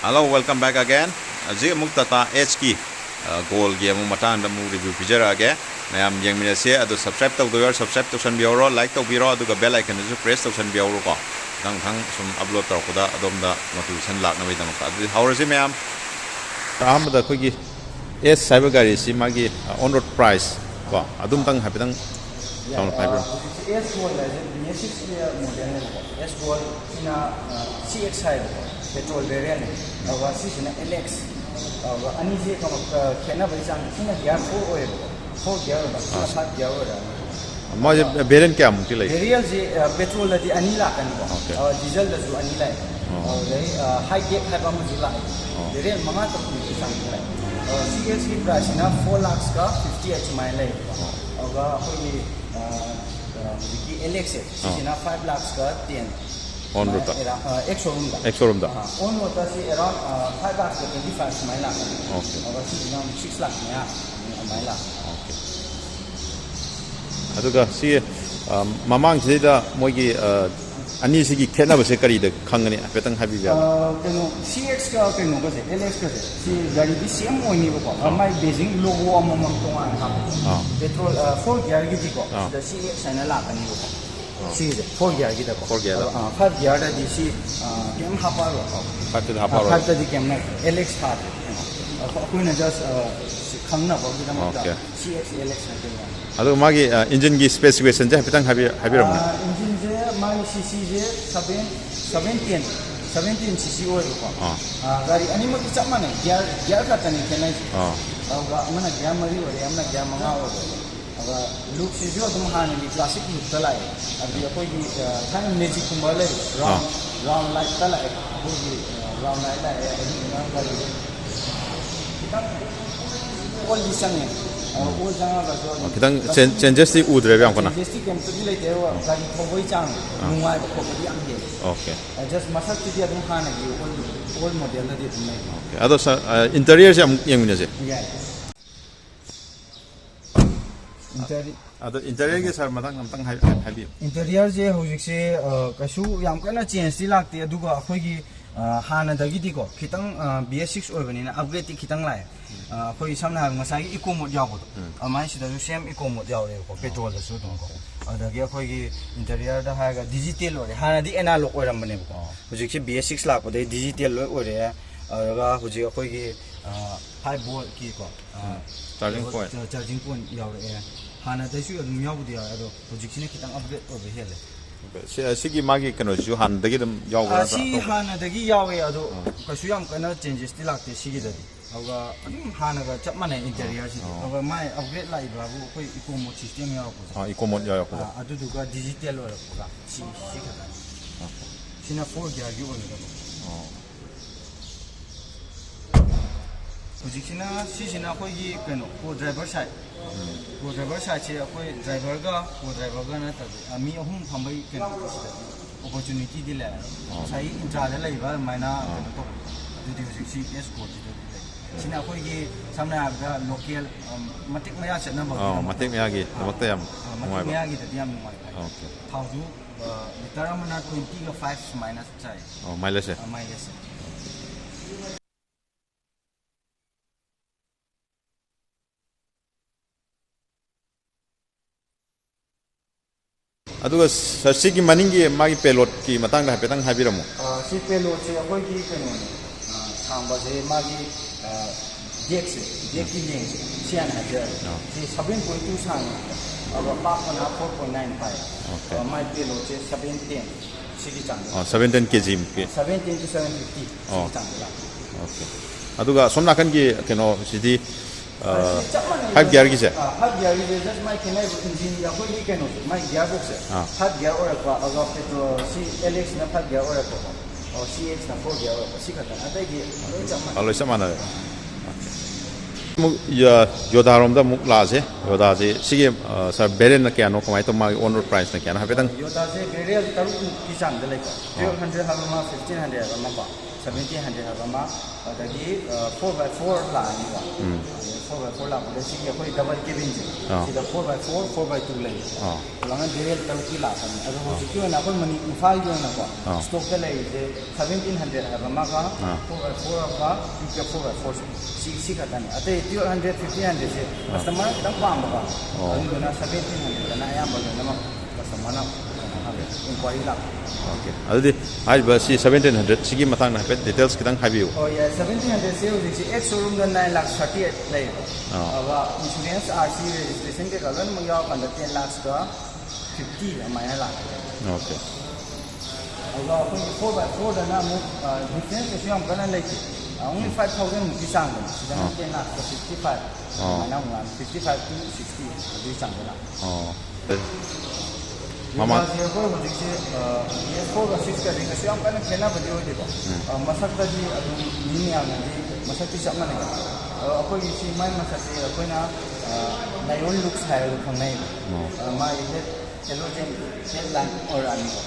Hello, welcome back again. Ji muk TaTa H ki goal ge mu matang da mu review pijara ge mayam jeng mina se adu subscribe tau do subscribe to san bioro like tau biro adu ga bell icon ju press to san bioro ko dang thang sum upload tau ko da adom da notification lak na bai dam ka adu how is it mayam am da ko gi S cyber gari si magi on road price ko adum tang habitang sound fiber S goal la je 6 model ne S goal ina CX cyber petrol variant awa sisina LX awa ani je kam khena bai chang ina gear 4 oil 4 gear ba 7 gear ora ma je variant kya mukti lai variant je petrol la di ani la kan awa diesel la ju ani lai awa high gap hai ba mu ju lai variant manga tak ni chang lai CX ki price na 4 lakhs ka 50h mile lai awa hoi ki LX sisina 5 lakhs ka 10 on road showroom da on road si around 5 lakhs to 25 mile lakh okay awa si na 6 lakh ya mile lakh okay aduga si mamang si da mogi ani si gi khena base kari da khangani petang habi ya keno CX ka keno ka se LX ka se si gari di same oi ni ko amai beijing logo amam to an ha petrol 4 gear gi ko da CX na la kan ni ko si 4 gear gi da 4 gear 5 gear da di si kem haparo 5 haparo 5 di kem na LX ha ko na just khangna ba gi da ma CX LX na ke adu magi engine gi specification je petang habi ram engine je mai cc je 17 cc oi ko gari ani ma ki chama ne gear ka tani kenai ga mana gear mari ore amna gear manga ore aga look si jo dum han ni classic look talai abi koi gi thang magic kumba le round light talai ko gi round light la ani na gari kita all di sang ne all janga ga jo kitang changes ti udre byang kona changes ti kem tu le te wa gari ko boi chang nungai ko ko di ang ge okay just masak ti dia dum han gi all model na di dum okay ado interior jam yang mina je interior ge sar matang namtang habi interior je hojik se kasu yam kana change ti lakte aduga akhoi gi hana dagi di ko khitang BS6 oibani na upgrade ti khitang lai khoi samna ngasai eco mode yaw ko amai sida ju same eco mode yaw re ko petrol da su dum ko adagi akhoi gi interior da ha ga digital ore hana di analog oiram bane ko hojik se BS6 lak ko dei digital loi ore aga hojik akhoi gi 5 volt ki ko charging point yaw re hana da su adum yaw di ado hojik sine khitang upgrade over hele sigi magi kano ju han dagi dum yaw ga si hana dagi yawe ado kasu yam kana changes ti lakte sigi da aga adum hana ga chap mane interior si aga mai upgrade lai ba bu koi eco mode system yaw ko eco mode yaw ko adu du ga digital wa ko ga si ka sina 4 gear gi woni da hojikina sisina koi gi kano ko driver side ko driver side che koi driver ga na ta ami ahum phambai kano opportunity di la sai intra la lai ba maina kano to du hojik si s ko di sina koi gi samna ga local matik maya che na ba matik maya gi wakta yam matik maya gi da yam mai okay thauju liter amana 20 ga 5 minus chai mileage aduga sigi maningi magi payload ki matang da petang habiramu si payload se akoi ki keno thamba je magi deck ki length sian hajar si 7.2 sang aba pa na 4.95 my payload se 17 sigi chang 17 kg 17 to 750 sigi chang la okay aduga somna kan ki keno sidi 5 gear gi se 5 gear gi just my kenai engine ya koi ki keno my gear box 5 gear ora ko aga petro si LX na 5 gear ora ko CX na 4 gear ora ko si kata atai gi aloi samana mu ya Yodha rom da muk la je Yodha je sige sar beren na kya no kamai to ma on road price na kya na habetang Yodha je berial taru ki chang de le ko 1200 halma 1500 ma ba 1700 have ama adagi 4x4 lani ba 4x4 la ko si ko double cabin si da 4x4 4x2 lai langan direl tauki la kan ado ho si ko na ko mani Imphal yo na ko stock ka lai je 1700 have ama ka 4x4 ka 4x4 si ka tani ate 200 1500 se customer dang pam ba ado na 1700 na ayam ba na customer na inquiry la okay adudi haiba si 1700 sigi matang na pet details kitang habiu oh yeah 1700 se uji ek showroom da 9,38 lai aba insurance RC registration ke kalan mo yaw kan 10 lakhs ka 50 amaya la okay aba ko 4x4 da na mo difference ke siyam kana lai only 5,000 muki sang da sidang 10 lakhs ka 55 mana mo 55 to 60 adu sang da Mama ये को मुझे से ये 4 का 6 का देंगे से हम कहने खेलना बड़ी हो जाएगा मसक दा जी नी आना जी मसक की सब नहीं अकोई इसी माय मसक से अकोई ना नायोन लुक्स है वो खंग नहीं माय ये चलो जे सेल लाइन और आनी को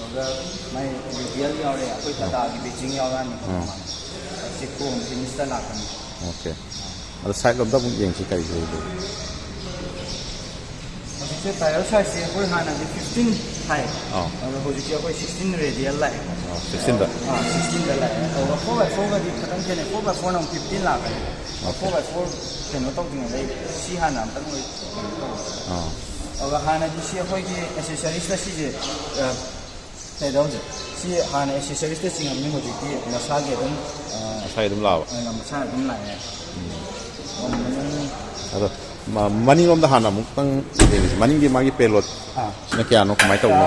अगर माय रियल या और अकोई TaTa की बेचिंग या और आनी को सिक्को हम मिस्टर ला करनी ओके और साइड लोग तब यंग से करी हुई से टायर साइज से कोई हाना जी 15 है और हो जी कोई 16 रेडियल लाई 16 दा 16 दा लाई और 4x4 का जी खतम के ने 4x4 ना 15 लाख है 4x4 के नो तो दिन लाई सी हाना तक कोई और हाना जी से कोई की एक्सेसरीज ता सी जे ते दो जे सी हाना एक्सेसरीज ता सिंग में हो जी की मसा के दम sai dum lawa मसा दम लाई है ado maning lom da hana muk tang maning gi magi payload na kya no kamai taw no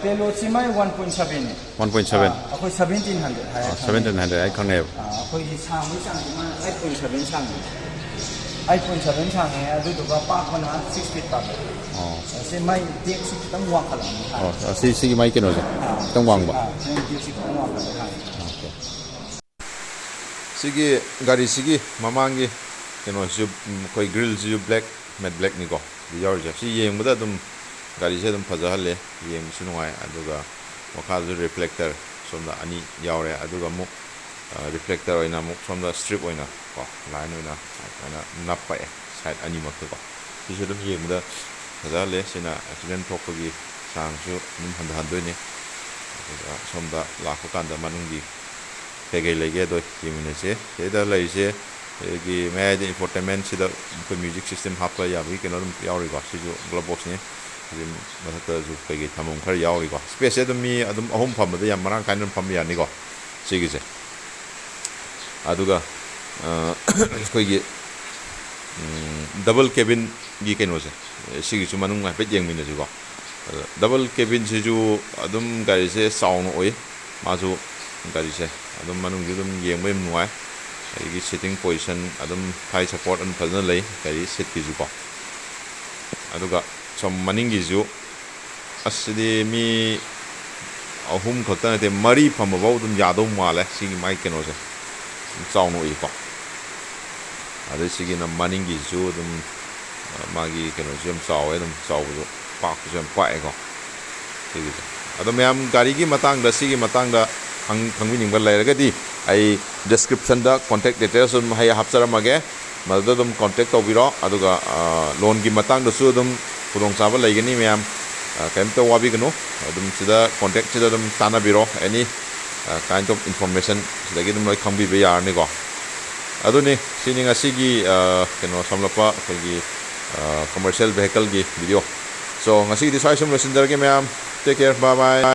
payload si mai 1.7 ne 1.7 akoi 1700 hai 1700 ai khang ne akoi gi sang mi sang ma 8.7 sang 8.7 sang hai adu to pa pa na 6 feet pa se mai tek si tang wang khala si mai ke no se tang wang ba si tang wang khala sigi gari sigi mamangi keno ju koi grill ju black matte black ni ko di yaw ja si yeng da dum gari se dum phaja hale yeng su ngai aduga wakha ju reflector somda ani yawre aduga mu reflector oina mu somda strip oina ko line oina ana nappa e side ani mak ko si ju dum yeng da phaja hale sina accident thok gi sang su num handa handoi ni somda la ko kan da manung gi pege lege do yemine se da lai se gi mai de infotainment sida ko music system hapla ya bi keno yauri ga si ju glove box ni dim matata ju pe gi thamung khar yauri ga space edum mi adum ahum pham da yam marang kain pham ya ni go si gi je aduga ko gi double cabin gi keno je si gi chu manung ma pe jeng min ju go double cabin si ju adum gari se sound oi ma ju gari se adum manung ju dum yeng mai nuai ai sitting position adum thai support an phal lei kari sit ki ju ko aduga som maning gi ju asidi mi ahum khota na te mari pham ba dum ya do male sigi mai keno se chaw no i ko ade sigi na maning gi ju dum magi keno jam chaw e dum chaw ju pak jam pa e ko sigi adum yam gari gi matang da sigi matang da khangwi ning ba lai ga di ai description da contact details um hai hapsara mage madda dum contact tobiro aduga loan gi matang da su dum pudong chaba laigani myam kaim to wabi gano dum sida contact sida dum tana biro any kind of information sida gi dum loi khangbi be yar ni go aduni sining asigi keno samlapa gi commercial vehicle gi video so ngasi di sai sum messenger ge myam take care bye bye